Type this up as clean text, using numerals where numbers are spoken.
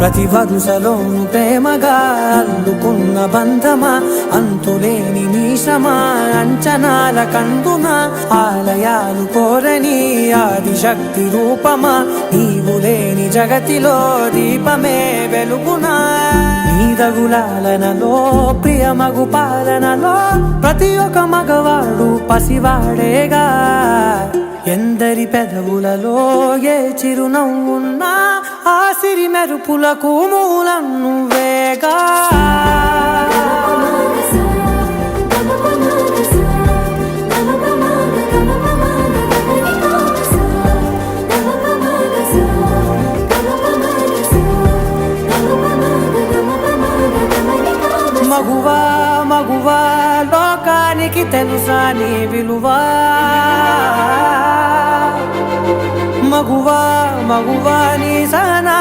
ప్రతి వరుసలోను ప్రేమగా అల్లుకున్న బంధమా, అంతులేని నీ శ్రమ అంచనాల కందున, ఆలయాలు కోరని ఆదిశక్తి రూపమా, నీవు లేని జగతిలో దీపమే వెలుగునా. నీదగులాలనలో ప్రియమగు పాలనలో ప్రతి ఒక్క మగవాడు పసివాడేగా. ఎందరి పెదవులలో ఏ చిరునవ్వున్నా ఆ సిరి మెరుపులకు మూలం నువ్వేగా. మగువా మగువా లోకానికి తెలుసా నీ విలువా, మగువా మగువా నీ సహనా